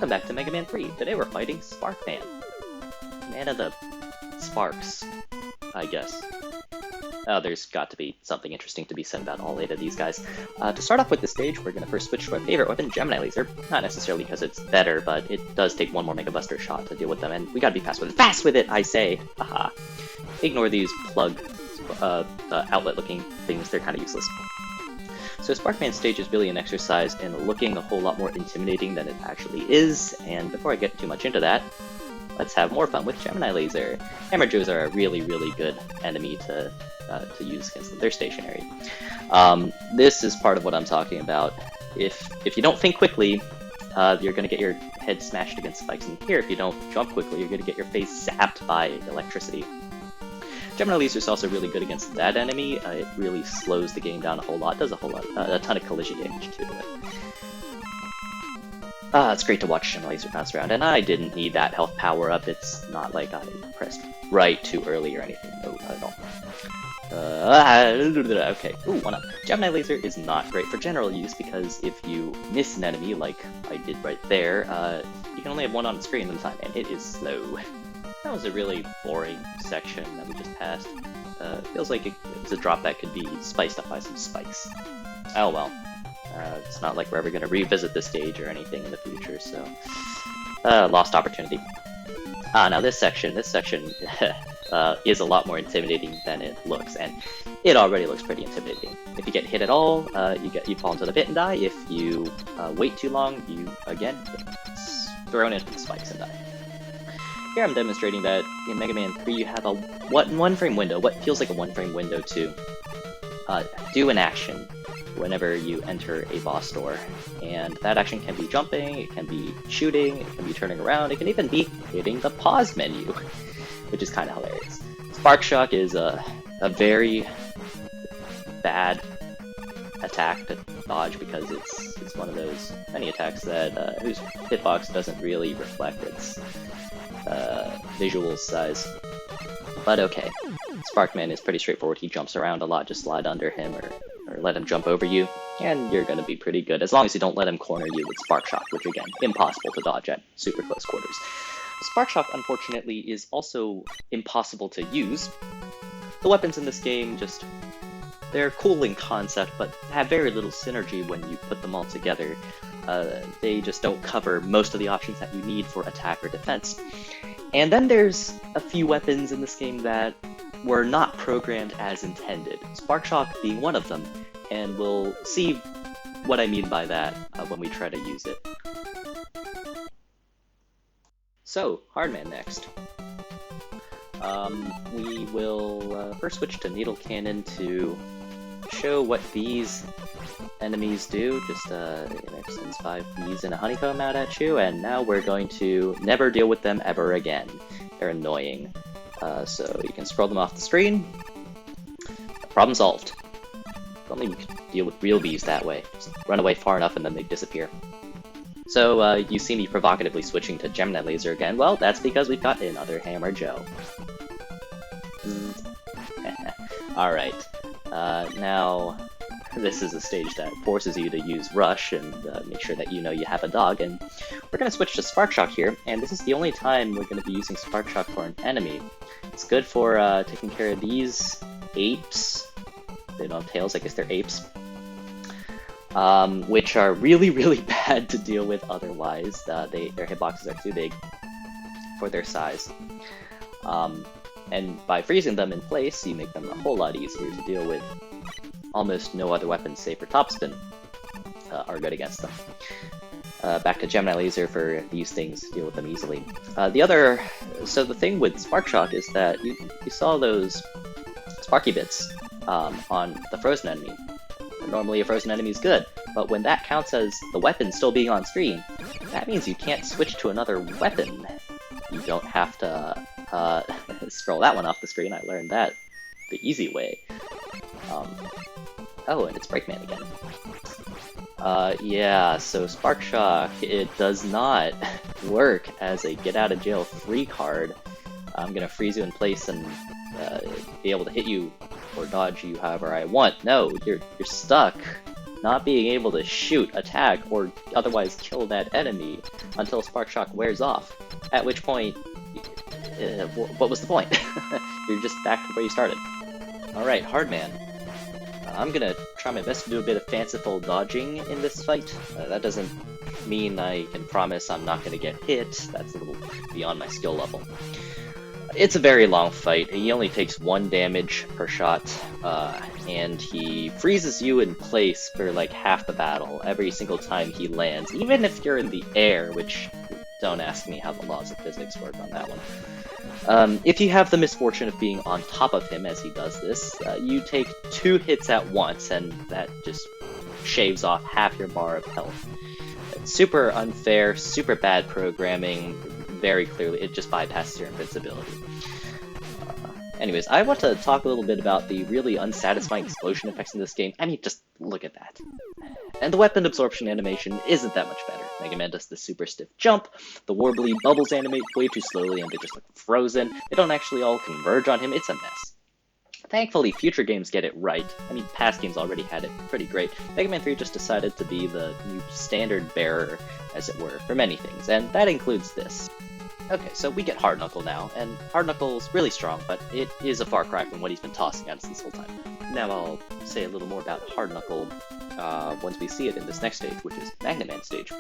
welcome back to Mega Man 3. Today we're fighting Sparkman. Man of the Sparks, I guess. There's got to be something interesting to be said about all 8 of these guys. To start off with the stage, we're going to first switch to our favorite weapon, Gemini Laser. Not necessarily because it's better, but it does take one more Mega Buster shot to deal with them, and we gotta be fast with it. Fast with it, I say! Haha. Ignore these plug, outlet-looking things, they're kind of useless. So Sparkman's stage is really an exercise in looking a whole lot more intimidating than it actually is, and before I get too much into that, let's have more fun with Gemini Laser. Hammer Joes are a really, really good enemy to use against them. They're stationary. This is part of what I'm talking about. If you don't think quickly, you're going to get your head smashed against spikes, and here, if you don't jump quickly, you're going to get your face zapped by electricity. Gemini Laser is also really good against that enemy. It really slows the game down a whole lot, does a ton of collision damage to it. It's great to watch Gemini Laser bounce around, and I didn't need that health power-up. It's not like I pressed right too early or anything. No, not at all. Okay, ooh, 1-up. Gemini Laser is not great for general use because if you miss an enemy, like I did right there, you can only have one on the screen at a time, and it is slow. That was a really boring section that we just passed. Feels like it's a drop that could be spiced up by some spikes. Oh well. It's not like we're ever going to revisit this stage or anything in the future, so... lost opportunity. Now this section is a lot more intimidating than it looks, and it already looks pretty intimidating. If you get hit at all, you fall into the pit and die. If you wait too long, you, again, get thrown into the spikes and die. Here I'm demonstrating that in Mega Man 3 you have a one-frame window, what feels like a one-frame window to do an action whenever you enter a boss door. And that action can be jumping, it can be shooting, it can be turning around, it can even be hitting the pause menu, which is kind of hilarious. Spark Shock is a very bad attack to dodge because it's one of those many attacks that whose hitbox doesn't really reflect its visual size. But okay, Sparkman is pretty straightforward. He jumps around a lot. Just slide under him or let him jump over you, and you're going to be pretty good, as long as you don't let him corner you with Spark Shock, which again, impossible to dodge at super close quarters. Spark Shock, unfortunately, is also impossible to use. The weapons in this game they're cool in concept, but have very little synergy when you put them all together. They just don't cover most of the options that you need for attack or defense. And then there's a few weapons in this game that were not programmed as intended, Spark Shock being one of them, and we'll see what I mean by that when we try to use it. So, Hardman next. We will first switch to Needle Cannon to show what these enemies do. Just sends 5 bees and a honeycomb out at you, and now we're going to never deal with them ever again. They're annoying. So you can scroll them off the screen. Problem solved. If only we could deal with real bees that way. Just run away far enough and then they disappear. So you see me provocatively switching to Gemini Laser again. Well, that's because we've got another Hammer Joe. Alright. Now, this is a stage that forces you to use Rush and make sure that you know you have a dog, and we're going to switch to Spark Shock here, and this is the only time we're going to be using Spark Shock for an enemy. It's good for taking care of these apes. They don't have tails, I guess they're apes. Which are really, really bad to deal with otherwise. Their hitboxes are too big for their size. And by freezing them in place, you make them a whole lot easier to deal with. Almost no other weapons, save for Topspin, are good against them. Back to Gemini Laser for these things, deal with them easily. So the thing with Spark Shock is that you saw those sparky bits on the frozen enemy. Normally a frozen enemy is good, but when that counts as the weapon still being on screen, that means you can't switch to another weapon. You don't have to scroll that one off the screen. I learned that the easy way. Oh, and it's Breakman again. Yeah, so Spark Shock, it does not work as a get-out-of-jail-free card. I'm gonna freeze you in place and be able to hit you or dodge you however I want. No, you're stuck. not being able to shoot, attack, or otherwise kill that enemy until Spark Shock wears off. At which point, what was the point? You're just back to where you started. Alright, Hardman. I'm gonna try my best to do a bit of fanciful dodging in this fight. That doesn't mean I can promise I'm not gonna get hit. That's a little beyond my skill level. It's a very long fight. He only takes 1 damage per shot, and he freezes you in place for like half the battle every single time he lands, even if you're in the air, which don't ask me how the laws of physics work on that one. If you have the misfortune of being on top of him as he does this, you take 2 hits at once, and that just shaves off half your bar of health. It's super unfair, super bad programming. Very clearly, it just bypasses your invincibility. Anyways, I want to talk a little bit about the really unsatisfying explosion effects in this game. I mean, just look at that. And the weapon absorption animation isn't that much better. Mega Man does the super stiff jump, the warbly bubbles animate way too slowly and they just look frozen. They don't actually all converge on him, it's a mess. Thankfully, future games get it right. I mean, past games already had it pretty great. Mega Man 3 just decided to be the new standard bearer, as it were, for many things, and that includes this. Okay, so we get Hard Knuckle now, and Hard Knuckle's really strong, but it is a far cry from what he's been tossing at us this whole time. Now I'll say a little more about Hard Knuckle once we see it in this next stage, which is Magnet Man stage.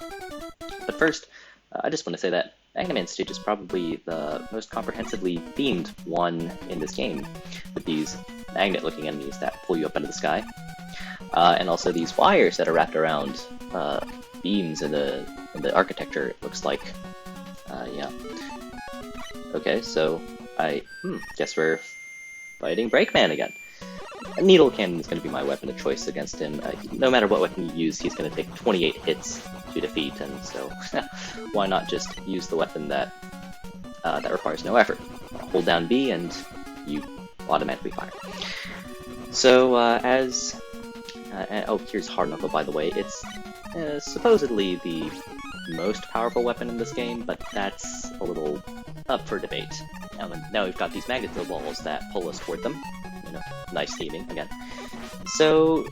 But first, I just want to say that Magnet Man stage is probably the most comprehensively themed one in this game, with these magnet-looking enemies that pull you up into the sky, and also these wires that are wrapped around beams in the architecture, it looks like. Yeah. Okay, so I guess we're fighting Breakman again. A needle cannon is going to be my weapon of choice against him. No matter what weapon you use, he's going to take 28 hits to defeat, and so why not just use the weapon that requires no effort? Hold down B and you automatically fire. So oh, here's Hard Knuckle, by the way. It's supposedly the most powerful weapon in this game, but that's a little up for debate. Now we've got these magnet walls that pull us toward them. You know, nice theming again. So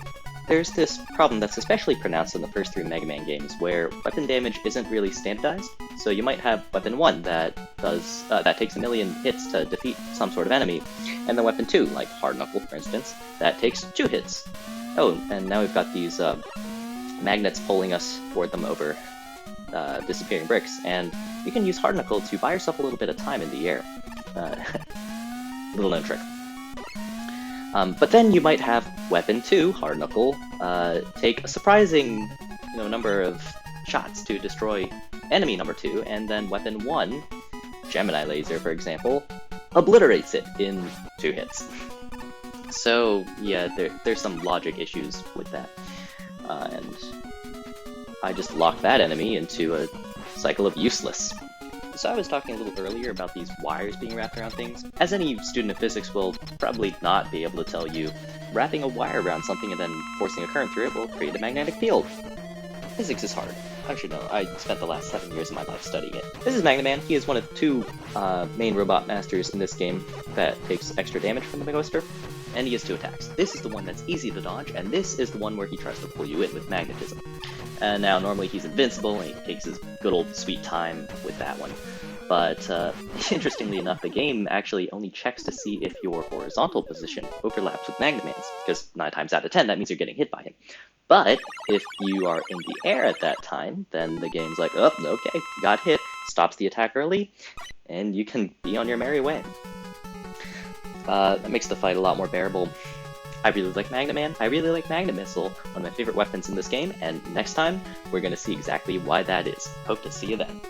there's this problem that's especially pronounced in the first 3 Mega Man games, where weapon damage isn't really standardized. So you might have Weapon 1 that takes 1,000,000 hits to defeat some sort of enemy, and then Weapon 2, like Hard Knuckle, for instance, that takes 2 hits. Oh, and now we've got these magnets pulling us toward them over disappearing bricks, and you can use Hard Knuckle to buy yourself a little bit of time in the air. Little known trick. But then you might have Weapon 2, Hard Knuckle, take a surprising number of shots to destroy enemy number 2, and then Weapon 1, Gemini Laser for example, obliterates it in 2 hits. So yeah, there's some logic issues with that. And I just locked that enemy into a cycle of useless. So I was talking a little earlier about these wires being wrapped around things. As any student of physics will probably not be able to tell you, wrapping a wire around something and then forcing a current through it will create a magnetic field. Physics is hard. I should know. I spent the last 7 years of my life studying it. This is Magnet Man. He is one of 2 main robot masters in this game that takes extra damage from the Megawister, and he has 2 attacks. This is the one that's easy to dodge, and this is the one where he tries to pull you in with magnetism. Now, normally he's invincible, and he takes his good old sweet time with that one. But, interestingly enough, the game actually only checks to see if your horizontal position overlaps with Magnet Man's, because 9 times out of 10 that means you're getting hit by him. But, if you are in the air at that time, then the game's like, oh, okay, got hit, stops the attack early, and you can be on your merry way. That makes the fight a lot more bearable. I really like Magnet Man, I really like Magnet Missile, one of my favorite weapons in this game, and next time, we're going to see exactly why that is. Hope to see you then.